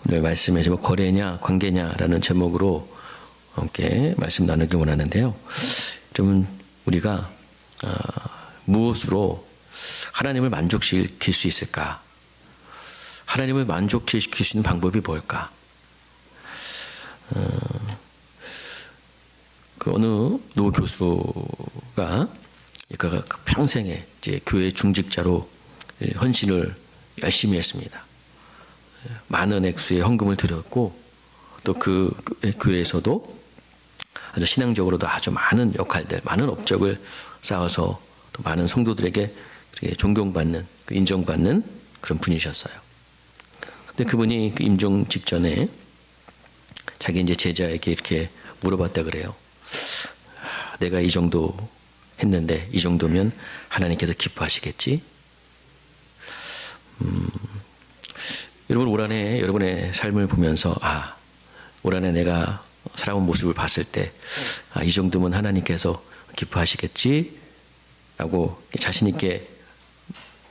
오늘 말씀의 제목 거래냐 관계냐라는 제목으로 함께 말씀 나누기 원하는데요. 여러분 우리가 무엇으로 하나님을 만족시킬 수 있을까? 하나님을 만족시킬 수 있는 방법이 뭘까? 그 어느 노 교수가 그가 평생에 이제 교회 중직자로 헌신을 열심히 했습니다. 많은 액수의 헌금을 드렸고 또 그 교회에서도 아주 신앙적으로도 아주 많은 역할들, 많은 업적을 쌓아서 또 많은 성도들에게 존경받는, 인정받는 그런 분이셨어요. 근데 그분이 그 임종 직전에 자기 이제 제자에게 이렇게 물어봤다 그래요. 내가 이 정도 했는데 이 정도면 하나님께서 기뻐하시겠지? 여러분 올 한해 여러분의 삶을 보면서 올 한해 내가 살아온 모습을 봤을 때 이 정도면 하나님께서 기뻐하시겠지? 라고 자신 있게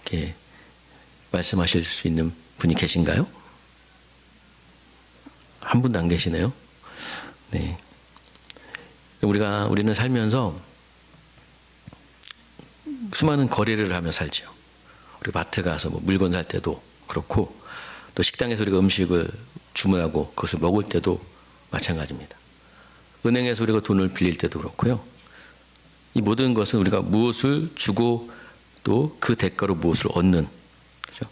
이렇게 말씀하실 수 있는 분이 계신가요? 한 분도 안 계시네요. 네. 우리는 살면서 수많은 거래를 하며 살죠. 우리 마트 가서 뭐 물건 살 때도 그렇고 또 식당에서 우리가 음식을 주문하고 그것을 먹을 때도 마찬가지입니다. 은행에서 우리가 돈을 빌릴 때도 그렇고요. 이 모든 것은 우리가 무엇을 주고 또 그 대가로 무엇을 얻는, 그렇죠?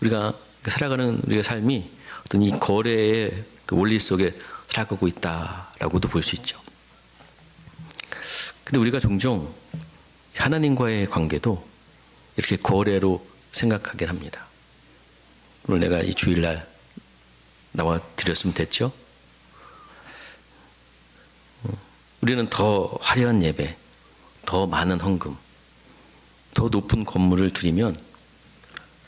우리가 살아가는 우리의 삶이 어떤 이 거래의 그 원리 속에 살아가고 있다라고도 볼 수 있죠. 근데 우리가 종종 하나님과의 관계도 이렇게 거래로 생각하긴 합니다. 오늘 내가 이 주일날 나와 드렸으면 됐죠? 우리는 더 화려한 예배, 더 많은 헌금, 더 높은 건물을 드리면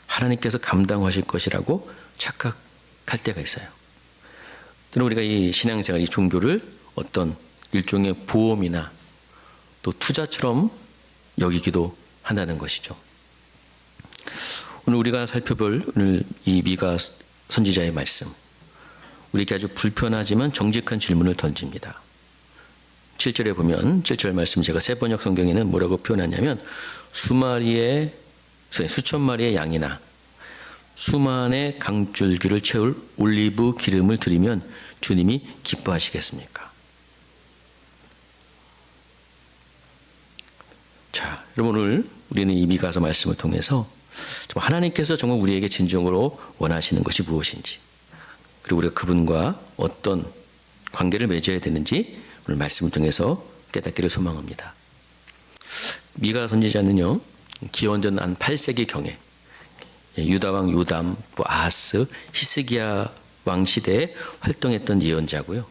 하나님께서 감당하실 것이라고 착각할 때가 있어요. 또는 우리가 이 신앙생활, 이 종교를 어떤 일종의 보험이나 또 투자처럼 여기기도 한다는 것이죠. 오늘 우리가 살펴볼 오늘 이 미가 선지자의 말씀, 우리에게 아주 불편하지만 정직한 질문을 던집니다. 7절에 보면 7절 말씀 제가 새 번역 성경에는 뭐라고 표현하냐면 수천 마리의 양이나 수만의 강줄기를 채울 올리브 기름을 드리면 주님이 기뻐하시겠습니까? 자, 여러분 오늘 우리는 이 미가서 말씀을 통해서 하나님께서 정말 우리에게 진정으로 원하시는 것이 무엇인지, 그리고 우리가 그분과 어떤 관계를 맺어야 되는지 오늘 말씀을 통해서 깨닫기를 소망합니다. 미가 선지자는요, 기원전 한 8세기 경에 유다 왕 요담, 아하스, 히스기야 왕 시대에 활동했던 예언자고요.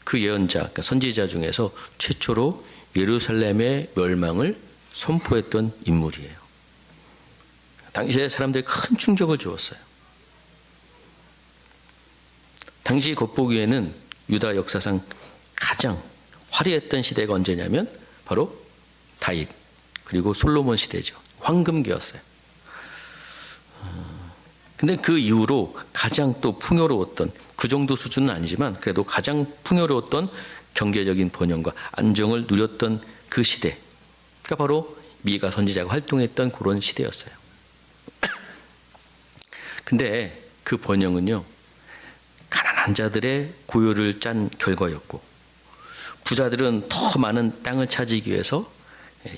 그 예언자, 그러니까 선지자 중에서 최초로 예루살렘의 멸망을 선포했던 인물이에요. 당시에 사람들이 큰 충격을 주었어요. 당시 겉보기에는 유다 역사상 가장 화려했던 시대가 언제냐면 바로 다윗 그리고 솔로몬 시대죠. 황금기였어요. 근데 그 이후로 가장 또 풍요로웠던, 그 정도 수준은 아니지만 그래도 가장 풍요로웠던 경제적인 번영과 안정을 누렸던 그 시대가 바로 미가 선지자가 활동했던 그런 시대였어요. 근데 그 번영은요, 가난한 자들의 고요를 짠 결과였고 부자들은 더 많은 땅을 차지하기 위해서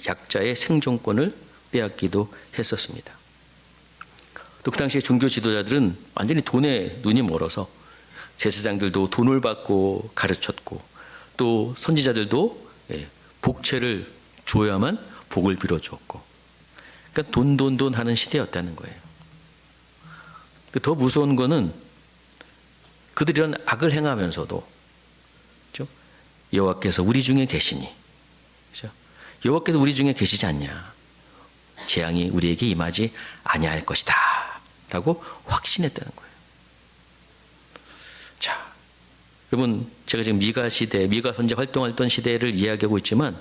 약자의 생존권을 빼앗기도 했었습니다. 또 그 당시에 종교 지도자들은 완전히 돈에 눈이 멀어서 제사장들도 돈을 받고 가르쳤고 또 선지자들도 복채를 줘야만 복을 빌어주었고, 그러니까 돈 하는 시대였다는 거예요. 더 무서운 거는 그들이 이런 악을 행하면서도, 그렇죠? 여호와께서 우리 중에 계시니, 그렇죠? 여호와께서 우리 중에 계시지 않냐, 재앙이 우리에게 임하지 아니할 것이다 라고 확신했다는 거예요. 자, 여러분 제가 지금 미가 시대, 미가 선지자 활동했던 시대를 이야기하고 있지만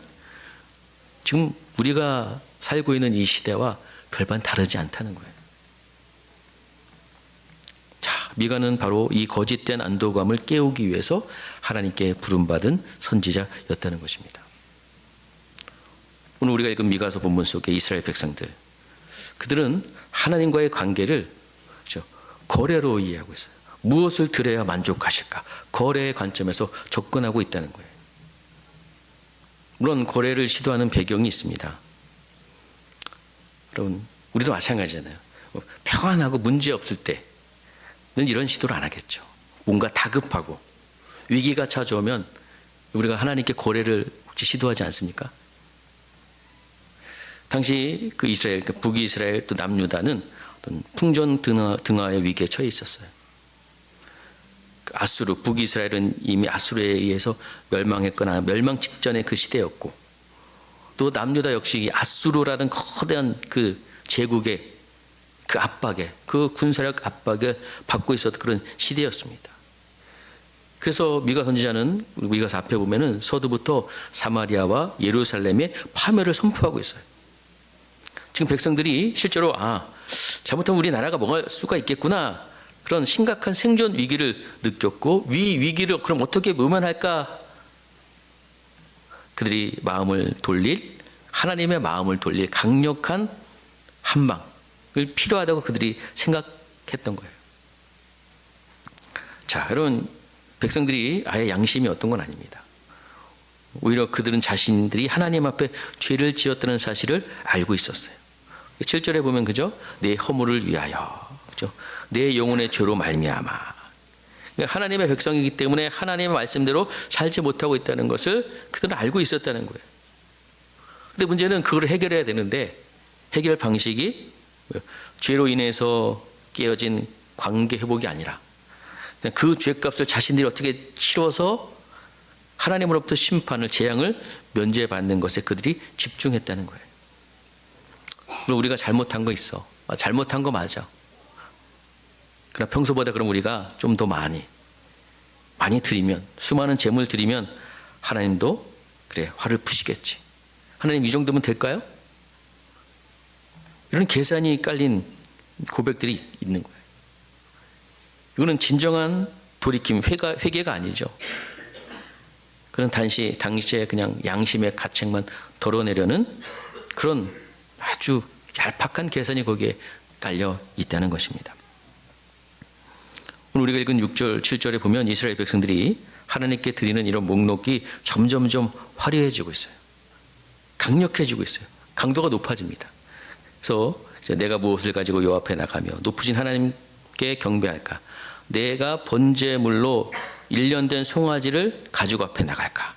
지금 우리가 살고 있는 이 시대와 별반 다르지 않다는 거예요. 자, 미가는 바로 이 거짓된 안도감을 깨우기 위해서 하나님께 부름받은 선지자였다는 것입니다. 오늘 우리가 읽은 미가서 본문 속의 이스라엘 백성들, 그들은 하나님과의 관계를 거래로 이해하고 있어요. 무엇을 드려야 만족하실까? 거래의 관점에서 접근하고 있다는 거예요. 물론 거래를 시도하는 배경이 있습니다. 여러분, 우리도 마찬가지잖아요. 평안하고 문제 없을 때는 이런 시도를 안 하겠죠. 뭔가 다급하고 위기가 찾아오면 우리가 하나님께 거래를 혹시 시도하지 않습니까? 당시 그 이스라엘, 그 북이스라엘 또 남유다는 어떤 풍전 등화의 위기에 처해 있었어요. 아수르, 북이스라엘은 이미 아수르에 의해서 멸망했거나 멸망 직전의 그 시대였고, 또 남유다 역시 아수르라는 거대한 그 제국의 그 압박에, 그 군사력 압박에 받고 있었던 그런 시대였습니다. 그래서 미가 선지자는 미가서 앞에 보면은 서두부터 사마리아와 예루살렘의 파멸을 선포하고 있어요. 지금 백성들이 실제로 잘못하면 우리 나라가 망할 수가 있겠구나, 그런 심각한 생존 위기를 느꼈고, 위기를 그럼 어떻게 모면할까? 그들이 하나님의 마음을 돌릴 강력한 한방을 필요하다고 그들이 생각했던 거예요. 자, 여러분, 백성들이 아예 양심이 어떤 건 아닙니다. 오히려 그들은 자신들이 하나님 앞에 죄를 지었다는 사실을 알고 있었어요. 7절에 보면 그죠? 내 허물을 위하여, 그죠? 내 영혼의 죄로 말미암아. 그러니까 하나님의 백성이기 때문에 하나님의 말씀대로 살지 못하고 있다는 것을 그들은 알고 있었다는 거예요. 근데 문제는 그걸 해결해야 되는데, 해결 방식이 죄로 인해서 깨어진 관계 회복이 아니라 그냥 그 죄값을 자신들이 어떻게 치러서 하나님으로부터 심판을, 재앙을 면제받는 것에 그들이 집중했다는 거예요. 그럼 우리가 잘못한 거 있어. 잘못한 거 맞아. 그러나 평소보다 그럼 우리가 좀 더 많이 드리면, 수많은 재물 드리면 하나님도 그래, 화를 푸시겠지. 하나님 이 정도면 될까요? 이런 계산이 깔린 고백들이 있는 거예요. 이거는 진정한 돌이킴, 회개가 아니죠. 그런 당시에 그냥 양심의 가책만 덜어내려는 그런 아주 얄팍한 계산이 거기에 깔려 있다는 것입니다. 오늘 우리가 읽은 6절, 7절에 보면 이스라엘 백성들이 하나님께 드리는 이런 목록이 점점점 화려해지고 있어요. 강력해지고 있어요. 강도가 높아집니다. 그래서 내가 무엇을 가지고 여 앞에 나가며 높으신 하나님께 경배할까? 내가 번제물로 1년 된 송아지를 가지고 앞에 나갈까?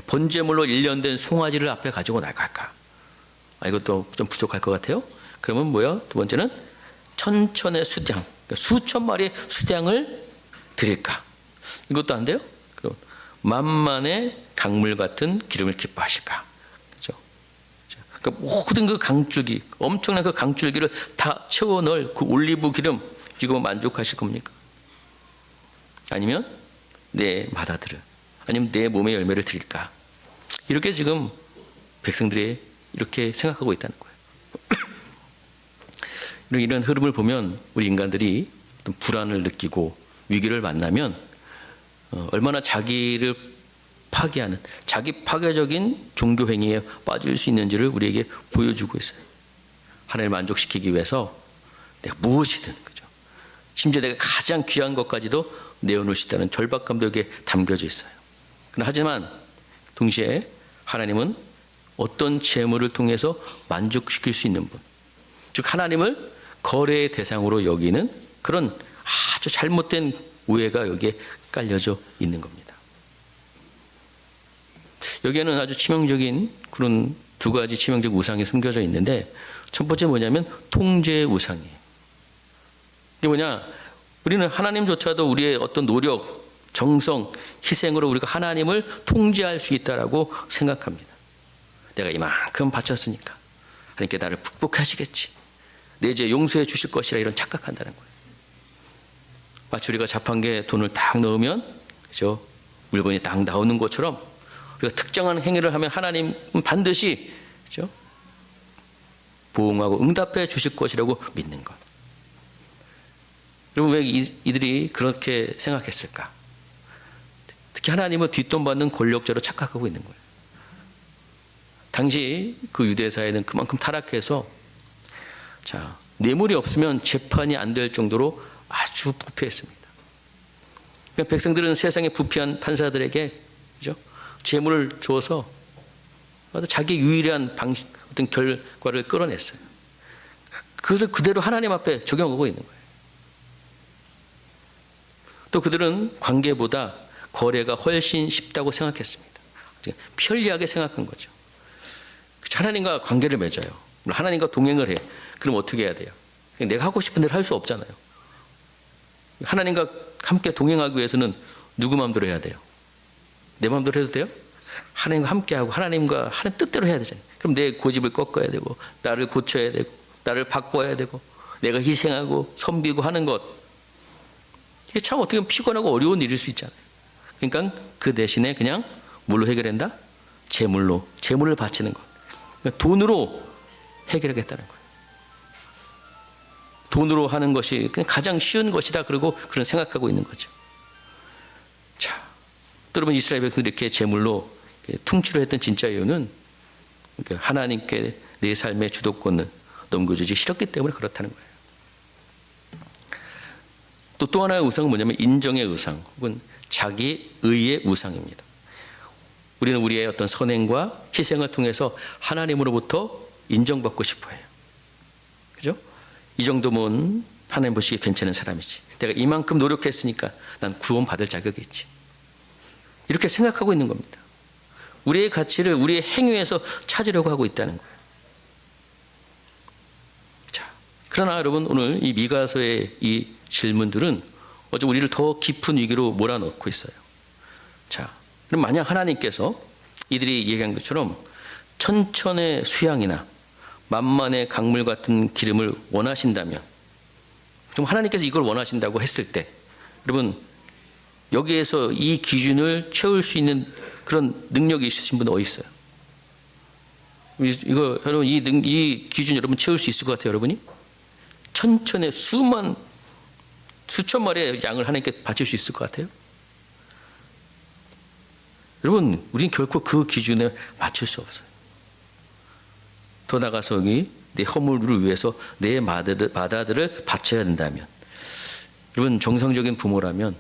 번제물로 1년 된 송아지를 앞에 가지고 나갈까? 이것도 좀 부족할 것 같아요. 그러면 뭐야? 두 번째는 천천의 수량, 수천 마리의 수량을 드릴까? 이것도 안 돼요? 그럼 만만의 강물 같은 기름을 기뻐하실까? 그렇죠? 그러니까 모든 그 강줄기, 엄청난 그 강줄기를 다 채워 넣을 그 올리브 기름, 이거 만족하실 겁니까? 아니면 내 맏아들을, 아니면 내 몸의 열매를 드릴까? 이렇게 지금 백성들이 이렇게 생각하고 있다는 거예요. 이런 흐름을 보면 우리 인간들이 어떤 불안을 느끼고 위기를 만나면 얼마나 자기를 파괴하는, 자기 파괴적인 종교 행위에 빠질 수 있는지를 우리에게 보여주고 있어요. 하나님을 만족시키기 위해서 내가 무엇이든, 그죠? 심지어 내가 가장 귀한 것까지도 내어놓을 수 있다는 절박감도 여기에 담겨져 있어요. 하지만 동시에 하나님은 어떤 재물을 통해서 만족시킬 수 있는 분, 즉 하나님을 거래의 대상으로 여기는 그런 아주 잘못된 오해가 여기에 깔려져 있는 겁니다. 여기에는 아주 치명적인 그런 두 가지 치명적 우상이 숨겨져 있는데, 첫 번째 뭐냐면 통제의 우상이에요. 이게 뭐냐? 우리는 하나님조차도 우리의 어떤 노력, 정성, 희생으로 우리가 하나님을 통제할 수 있다라고 생각합니다. 내가 이만큼 바쳤으니까 하나님께 나를 축복하시겠지, 내 죄 용서해 주실 것이라, 이런 착각한다는 거예요. 마치 우리가 자판기에 돈을 딱 넣으면, 그죠? 물건이 딱 나오는 것처럼 우리가 특정한 행위를 하면 하나님은 반드시, 그죠? 보응하고 응답해 주실 것이라고 믿는 것. 여러분 왜 이들이 그렇게 생각했을까? 특히 하나님을 뒷돈받는 권력자로 착각하고 있는 거예요. 당시 그 유대 사회는 그만큼 타락해서 뇌물이 없으면 재판이 안 될 정도로 아주 부패했습니다. 그러니까 백성들은 세상에 부패한 판사들에게 그죠? 재물을 줘서 자기 유일한 어떤 결과를 끌어냈어요. 그것을 그대로 하나님 앞에 적용하고 있는 거예요. 또 그들은 관계보다 거래가 훨씬 쉽다고 생각했습니다. 편리하게 생각한 거죠. 하나님과 관계를 맺어요. 하나님과 동행을 해. 그럼 어떻게 해야 돼요? 내가 하고 싶은 대로 할 수 없잖아요. 하나님과 함께 동행하기 위해서는 누구 마음대로 해야 돼요? 내 마음대로 해도 돼요? 하나님과 함께하고 하나님과 하나님 뜻대로 해야 되잖아요. 그럼 내 고집을 꺾어야 되고 나를 고쳐야 되고 나를 바꿔야 되고 내가 희생하고 섬기고 하는 것, 이게 참 어떻게 보면 피곤하고 어려운 일일 수 있잖아요. 그러니까 그 대신에 그냥 뭘로 해결한다? 재물을 바치는 것. 그러니까 돈으로 해결하겠다는 거예요. 돈으로 하는 것이 그냥 가장 쉬운 것이다. 그러고 그런 생각하고 있는 거죠. 자, 여러분 이스라엘 백성들이 이렇게 재물로 퉁치려 했던 진짜 이유는 하나님께 내 삶의 주도권을 넘겨주지 싫었기 때문에 그렇다는 거예요. 또 하나의 우상은 뭐냐면 인정의 우상 혹은 자기 의의 우상입니다. 우리는 우리의 어떤 선행과 희생을 통해서 하나님으로부터 인정받고 싶어 해요. 그죠? 이 정도면 하나님 보시기에 괜찮은 사람이지. 내가 이만큼 노력했으니까 난 구원받을 자격이 있지. 이렇게 생각하고 있는 겁니다. 우리의 가치를 우리의 행위에서 찾으려고 하고 있다는 거예요. 자, 그러나 여러분 오늘 이 미가서의 이 질문들은 어제 우리를 더 깊은 위기로 몰아넣고 있어요. 자, 그럼 만약 하나님께서 이들이 얘기한 것처럼 천천의 수양이나 만만의 강물 같은 기름을 원하신다면, 좀 하나님께서 이걸 원하신다고 했을 때, 여러분 여기에서 이 기준을 채울 수 있는 그런 능력이 있으신 분 어디 있어요? 이거 여러분 이 기준 여러분 채울 수 있을 것 같아요, 여러분이? 천천의 수천 마리의 양을 하나님께 바칠 수 있을 것 같아요? 여러분, 우리는 결코 그 기준에 맞출 수 없어요. 더 나아가서 여기 내 허물을 위해서 내 마다들을 바쳐야 된다면, 여러분 정상적인 부모라면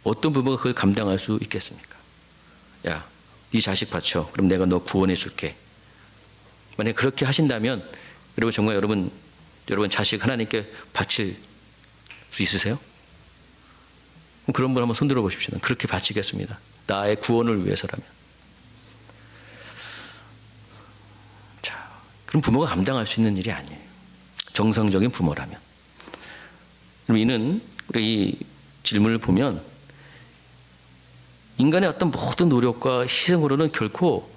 어떤 부모가 그걸 감당할 수 있겠습니까? 야, 네 자식 바쳐. 그럼 내가 너 구원해 줄게. 만약에 그렇게 하신다면 여러분 정말 여러분 자식 하나님께 바칠 수 있으세요? 그런 분 한번 손들어 보십시오. 그렇게 바치겠습니다. 나의 구원을 위해서라면. 자, 그럼 부모가 감당할 수 있는 일이 아니에요. 정상적인 부모라면. 그럼 이는 우리 이 질문을 보면 인간의 어떤 모든 노력과 희생으로는 결코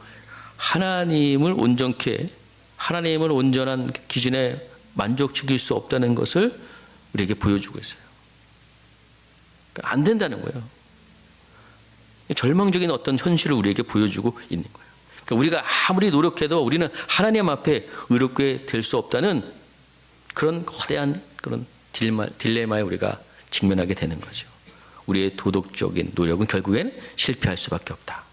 하나님을 온전한 기준에 만족시킬 수 없다는 것을 우리에게 보여주고 있어요. 그러니까 안 된다는 거예요. 절망적인 어떤 현실을 우리에게 보여주고 있는 거예요. 그러니까 우리가 아무리 노력해도 우리는 하나님 앞에 의롭게 될 수 없다는 그런 거대한 그런 딜레마에 우리가 직면하게 되는 거죠. 우리의 도덕적인 노력은 결국엔 실패할 수밖에 없다.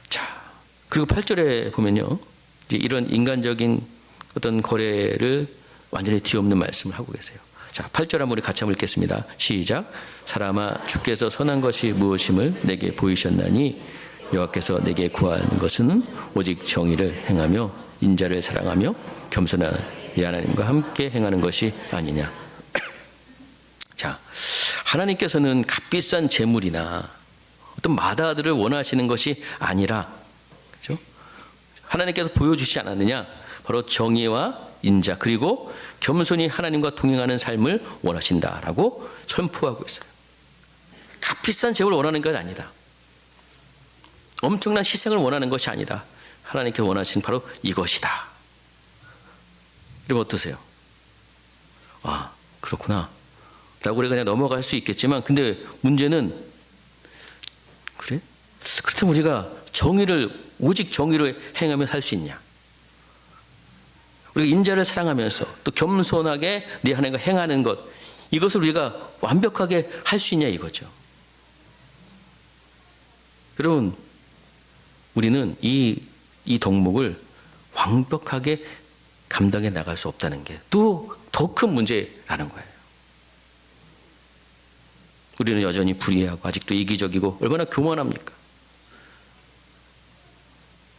자, 그리고 8절에 보면요, 이제 이런 인간적인 어떤 거래를 완전히 뒤엎는 말씀을 하고 계세요. 자, 8절 한번 우리 같이 한번 읽겠습니다. 시작. 사람아, 주께서 선한 것이 무엇임을 내게 보이셨나니 여호와께서 내게 구한 것은 오직 정의를 행하며 인자를 사랑하며 겸손한 이 하나님과 함께 행하는 것이 아니냐. 자, 하나님께서는 값비싼 재물이나 어떤 마다들을 원하시는 것이 아니라, 그렇죠? 하나님께서 보여주시지 않았느냐? 바로 정의와 인자 그리고 겸손히 하나님과 동행하는 삶을 원하신다라고 선포하고 있어요. 값비싼 재물을 원하는 건 아니다. 엄청난 희생을 원하는 것이 아니다. 하나님께 원하신 바로 이것이다. 여러분 어떠세요? 아, 그렇구나 라고 우리가 그냥 넘어갈 수 있겠지만, 근데 문제는, 그래? 그렇다면 우리가 오직 정의를 행하며 살 수 있냐? 우리가 인자를 사랑하면서 또 겸손하게 내 하나님과 행하는 것, 이것을 우리가 완벽하게 할 수 있냐 이거죠. 여러분, 우리는 이 덕목을 완벽하게 감당해 나갈 수 없다는 게 또 더 큰 문제라는 거예요. 우리는 여전히 불의하고 아직도 이기적이고 얼마나 교만합니까?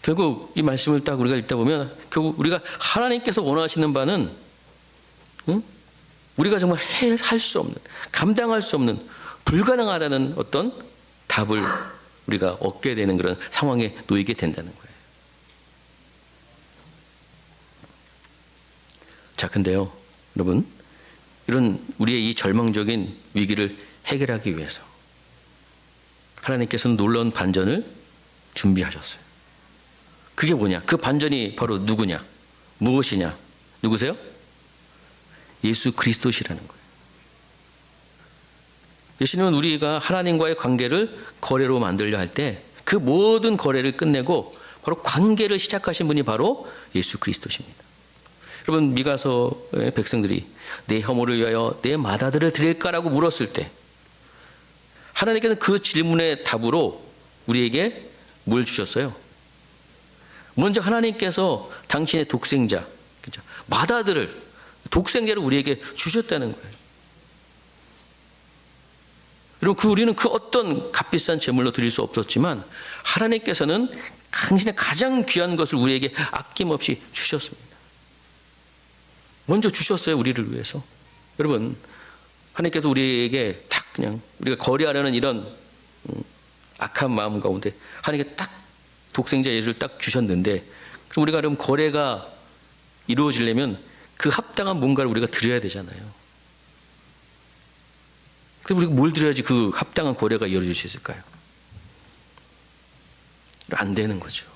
결국 이 말씀을 딱 우리가 읽다 보면 결국 우리가 하나님께서 원하시는 바는 우리가 정말 할 수 없는, 감당할 수 없는, 불가능하다는 어떤 답을 우리가 얻게 되는 그런 상황에 놓이게 된다는 거예요. 자, 근데요, 여러분, 이런 우리의 이 절망적인 위기를 해결하기 위해서 하나님께서는 놀라운 반전을 준비하셨어요. 그게 뭐냐? 그 반전이 바로 누구냐? 무엇이냐? 누구세요? 예수 그리스도시라는 거예요. 예수님은 우리가 하나님과의 관계를 거래로 만들려 할 때 그 모든 거래를 끝내고 바로 관계를 시작하신 분이 바로 예수 그리스도십니다. 여러분, 미가서의 백성들이 내 혐오를 위하여 내 맏아들을 드릴까라고 물었을 때 하나님께서는 그 질문의 답으로 우리에게 뭘 주셨어요? 먼저 하나님께서 당신의 독생자, 그렇죠? 맏아들을, 독생자를 우리에게 주셨다는 거예요. 여러분, 우리는 그 어떤 값비싼 제물로 드릴 수 없었지만 하나님께서는 당신의 가장 귀한 것을 우리에게 아낌없이 주셨습니다. 먼저 주셨어요, 우리를 위해서. 여러분, 하나님께서 우리에게 딱 그냥 우리가 거래하려는 이런 악한 마음 가운데 하나님께 딱 독생자 예수를 딱 주셨는데, 그럼 우리가 그럼 거래가 이루어지려면 그 합당한 뭔가를 우리가 드려야 되잖아요. 그럼 우리가 뭘 드려야지 그 합당한 거래가 이루어질 수 있을까요? 안 되는 거죠.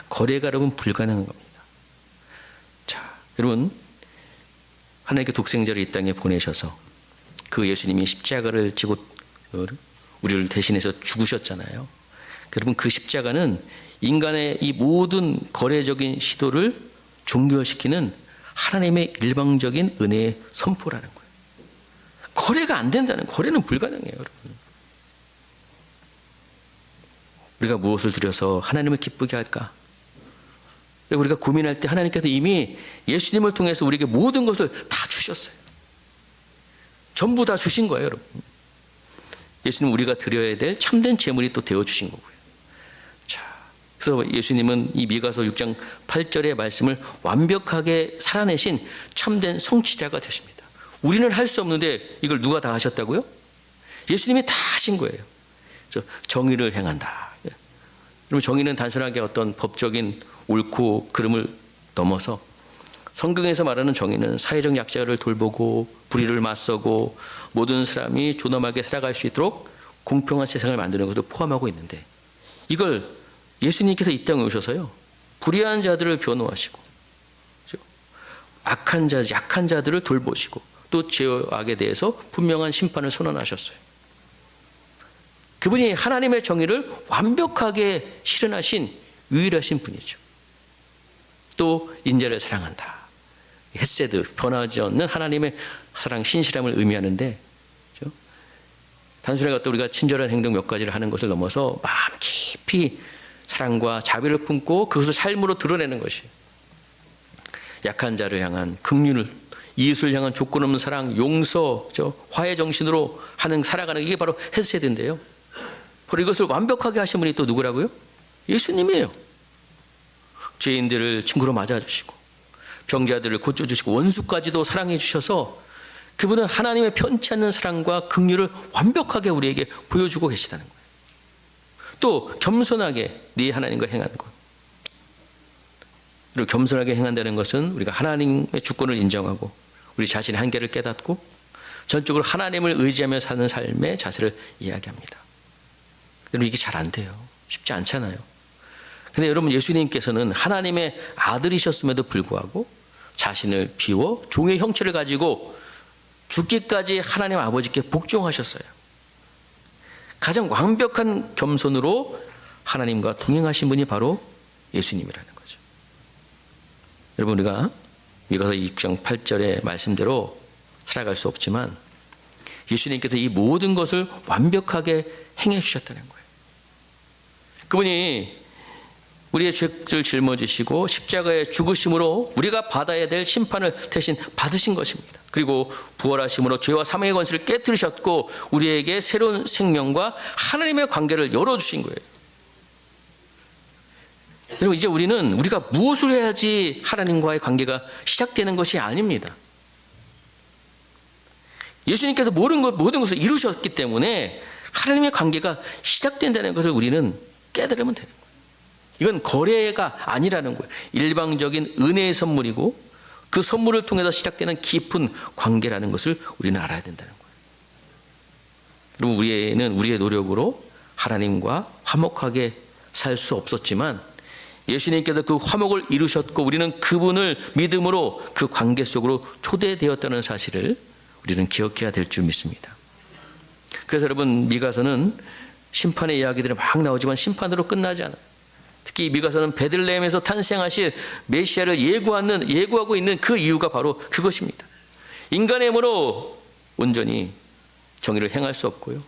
거래가 여러분 불가능한 겁니다. 자, 여러분, 하나님께 독생자를 이 땅에 보내셔서 그 예수님이 십자가를 지고 우리를 대신해서 죽으셨잖아요. 여러분, 그 십자가는 인간의 이 모든 거래적인 시도를 종결시키는 하나님의 일방적인 은혜의 선포라는 거예요. 거래가 안 된다는, 거래는 불가능해요, 여러분. 우리가 무엇을 드려서 하나님을 기쁘게 할까? 우리가 고민할 때 하나님께서 이미 예수님을 통해서 우리에게 모든 것을 다 주셨어요. 전부 다 주신 거예요, 여러분. 예수님 우리가 드려야 될 참된 제물이 또 되어주신 거고요. 자, 그래서 예수님은 이 미가서 6장 8절의 말씀을 완벽하게 살아내신 참된 성취자가 되십니다. 우리는 할 수 없는데 이걸 누가 다 하셨다고요? 예수님이 다 하신 거예요. 정의를 행한다. 여러분, 정의는 단순하게 어떤 법적인 옳고 그름을 넘어서 성경에서 말하는 정의는 사회적 약자를 돌보고 불의를 맞서고 모든 사람이 존엄하게 살아갈 수 있도록 공평한 세상을 만드는 것도 포함하고 있는데, 이걸 예수님께서 이 땅에 오셔서요, 불의한 자들을 변호하시고, 그렇죠? 악한 자, 약한 자들을 돌보시고 또 죄악에 대해서 분명한 심판을 선언하셨어요. 그분이 하나님의 정의를 완벽하게 실현하신 유일하신 분이죠. 또 인자를 사랑한다. 헤세드, 변하지 않는 하나님의 사랑, 신실함을 의미하는데, 그렇죠? 단순하게 어떤 우리가 친절한 행동 몇 가지를 하는 것을 넘어서 마음 깊이 사랑과 자비를 품고 그것을 삶으로 드러내는 것이, 약한 자를 향한 긍휼을, 이웃을 향한 조건 없는 사랑, 용서, 화해 정신으로 하는 살아가는, 이게 바로 헤세드인데요. 바로 이것을 완벽하게 하신 분이 또 누구라고요? 예수님이에요. 죄인들을 친구로 맞아주시고 병자들을 고쳐주시고 원수까지도 사랑해 주셔서 그분은 하나님의 편치 않는 사랑과 긍휼을 완벽하게 우리에게 보여주고 계시다는 거예요. 또 겸손하게 네 하나님과 행하는 것. 그리고 겸손하게 행한다는 것은 우리가 하나님의 주권을 인정하고 우리 자신의 한계를 깨닫고 전적으로 하나님을 의지하며 사는 삶의 자세를 이야기합니다. 여러분, 이게 잘 안 돼요. 쉽지 않잖아요. 근데 여러분, 예수님께서는 하나님의 아들이셨음에도 불구하고 자신을 비워 종의 형체를 가지고 죽기까지 하나님 아버지께 복종하셨어요. 가장 완벽한 겸손으로 하나님과 동행하신 분이 바로 예수님이라는 거죠. 여러분, 우리가 미가서 6장 8절의 말씀대로 살아갈 수 없지만 예수님께서 이 모든 것을 완벽하게 행해 주셨다는 거예요. 그분이 우리의 죄를 짊어지시고 십자가의 죽으심으로 우리가 받아야 될 심판을 대신 받으신 것입니다. 그리고 부활하심으로 죄와 사망의 권세를 깨뜨리셨고 우리에게 새로운 생명과 하나님의 관계를 열어주신 거예요. 여러분, 이제 우리가 무엇을 해야지 하나님과의 관계가 시작되는 것이 아닙니다. 예수님께서 모든 것을 이루셨기 때문에 하나님의 관계가 시작된다는 것을 우리는 깨달으면 되는 거예요. 이건 거래가 아니라는 거예요. 일방적인 은혜의 선물이고 그 선물을 통해서 시작되는 깊은 관계라는 것을 우리는 알아야 된다는 거예요. 그럼 우리는 우리의 노력으로 하나님과 화목하게 살 수 없었지만 예수님께서 그 화목을 이루셨고 우리는 그분을 믿음으로 그 관계 속으로 초대되었다는 사실을 우리는 기억해야 될 줄 믿습니다. 그래서 여러분, 미가서는 심판의 이야기들이 막 나오지만 심판으로 끝나지 않아요. 특히 미가서는 베들레헴에서 탄생하실 메시아를 예고하고 있는 그 이유가 바로 그것입니다. 인간의 힘으로 온전히 정의를 행할 수 없고요.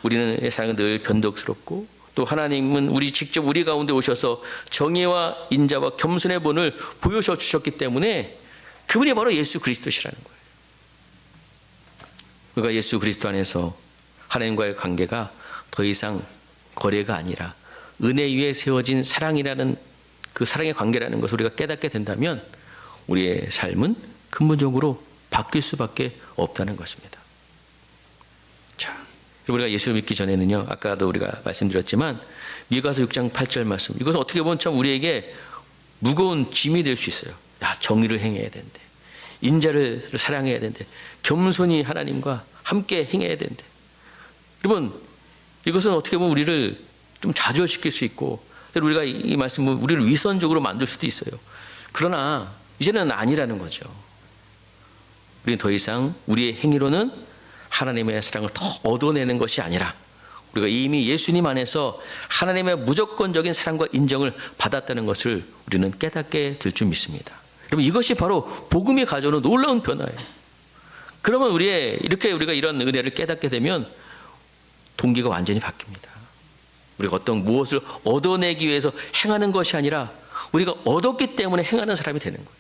우리는 세상은 늘 변덕스럽고 또 하나님은 직접 우리 가운데 오셔서 정의와 인자와 겸손의 본을 보여줘 주셨기 때문에 그분이 바로 예수 그리스도시라는 거예요. 그러니까 예수 그리스도 안에서 하나님과의 관계가 더 이상 거래가 아니라 은혜 위에 세워진 사랑이라는 그 사랑의 관계라는 것을 우리가 깨닫게 된다면 우리의 삶은 근본적으로 바뀔 수밖에 없다는 것입니다. 자, 우리가 예수를 믿기 전에는요, 아까도 우리가 말씀드렸지만 미가서 6장 8절 말씀, 이것은 어떻게 보면 참 우리에게 무거운 짐이 될 수 있어요. 야, 정의를 행해야 된대, 인자를 사랑해야 된대, 겸손히 하나님과 함께 행해야 된대. 여러분, 이것은 어떻게 보면 우리를 좀 좌절시킬 수 있고 우리가 이 말씀은 우리를 위선적으로 만들 수도 있어요. 그러나 이제는 아니라는 거죠. 우리는 더 이상 우리의 행위로는 하나님의 사랑을 더 얻어내는 것이 아니라 우리가 이미 예수님 안에서 하나님의 무조건적인 사랑과 인정을 받았다는 것을 우리는 깨닫게 될 줄 믿습니다. 여러분, 이것이 바로 복음이 가져오는 놀라운 변화예요. 그러면 이렇게 우리가 이런 은혜를 깨닫게 되면 동기가 완전히 바뀝니다. 우리가 무엇을 얻어내기 위해서 행하는 것이 아니라 우리가 얻었기 때문에 행하는 사람이 되는 거예요.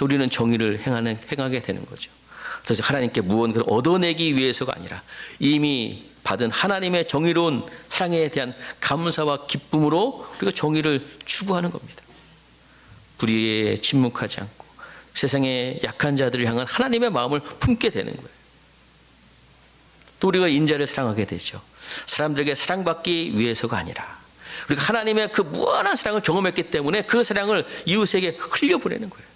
우리는 정의를 행하게 되는 거죠. 그래서 하나님께 무언가를 얻어내기 위해서가 아니라 이미 받은 하나님의 정의로운 사랑에 대한 감사와 기쁨으로 우리가 정의를 추구하는 겁니다. 불의에 침묵하지 않고 세상의 약한 자들을 향한 하나님의 마음을 품게 되는 거예요. 또 우리가 인자를 사랑하게 되죠. 사람들에게 사랑받기 위해서가 아니라 우리가 하나님의 그 무한한 사랑을 경험했기 때문에 그 사랑을 이웃에게 흘려보내는 거예요.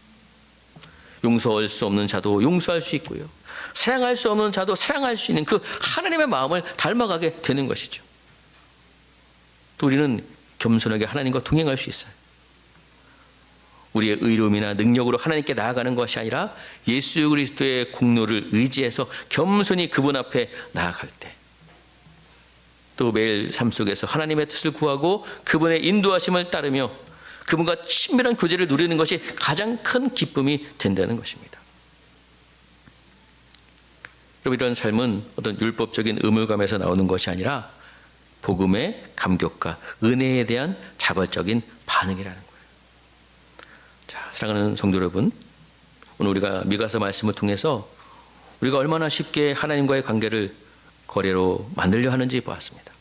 용서할 수 없는 자도 용서할 수 있고요, 사랑할 수 없는 자도 사랑할 수 있는 그 하나님의 마음을 닮아가게 되는 것이죠. 또 우리는 겸손하게 하나님과 동행할 수 있어요. 우리의 의로움이나 능력으로 하나님께 나아가는 것이 아니라 예수 그리스도의 공로를 의지해서 겸손히 그분 앞에 나아갈 때, 또 매일 삶 속에서 하나님의 뜻을 구하고 그분의 인도하심을 따르며 그분과 친밀한 교제를 누리는 것이 가장 큰 기쁨이 된다는 것입니다. 여러분, 이런 삶은 어떤 율법적인 의무감에서 나오는 것이 아니라 복음의 감격과 은혜에 대한 자발적인 반응이라는 거예요. 자, 사랑하는 성도 여러분, 오늘 우리가 미가서 말씀을 통해서 우리가 얼마나 쉽게 하나님과의 관계를 거래로 만들려 하는지 보았습니다.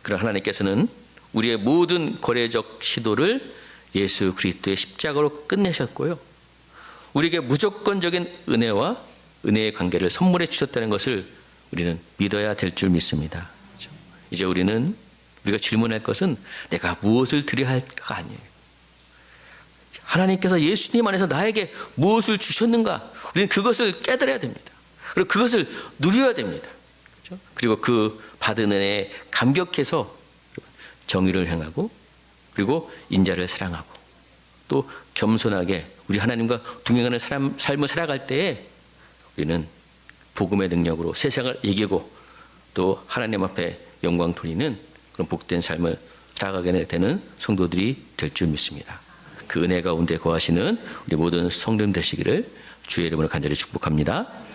그러나 하나님께서는 우리의 모든 거래적 시도를 예수 그리스도의 십자가로 끝내셨고요, 우리에게 무조건적인 은혜와 은혜의 관계를 선물해 주셨다는 것을 우리는 믿어야 될 줄 믿습니다. 이제 우리가 질문할 것은 내가 무엇을 드려야 할까가 아니에요. 하나님께서 예수님 안에서 나에게 무엇을 주셨는가, 우리는 그것을 깨달아야 됩니다. 그리고 그것을 누려야 됩니다. 그리고 그 받은 은혜에 감격해서 정의를 행하고 그리고 인자를 사랑하고 또 겸손하게 우리 하나님과 동행하는 삶을 살아갈 때에 우리는 복음의 능력으로 세상을 이기고 또 하나님 앞에 영광 돌리는 그런 복된 삶을 살아가게 되는 성도들이 될 줄 믿습니다. 그 은혜 가운데 거하시는 우리 모든 성도님 되시기를 주의 이름으로 간절히 축복합니다.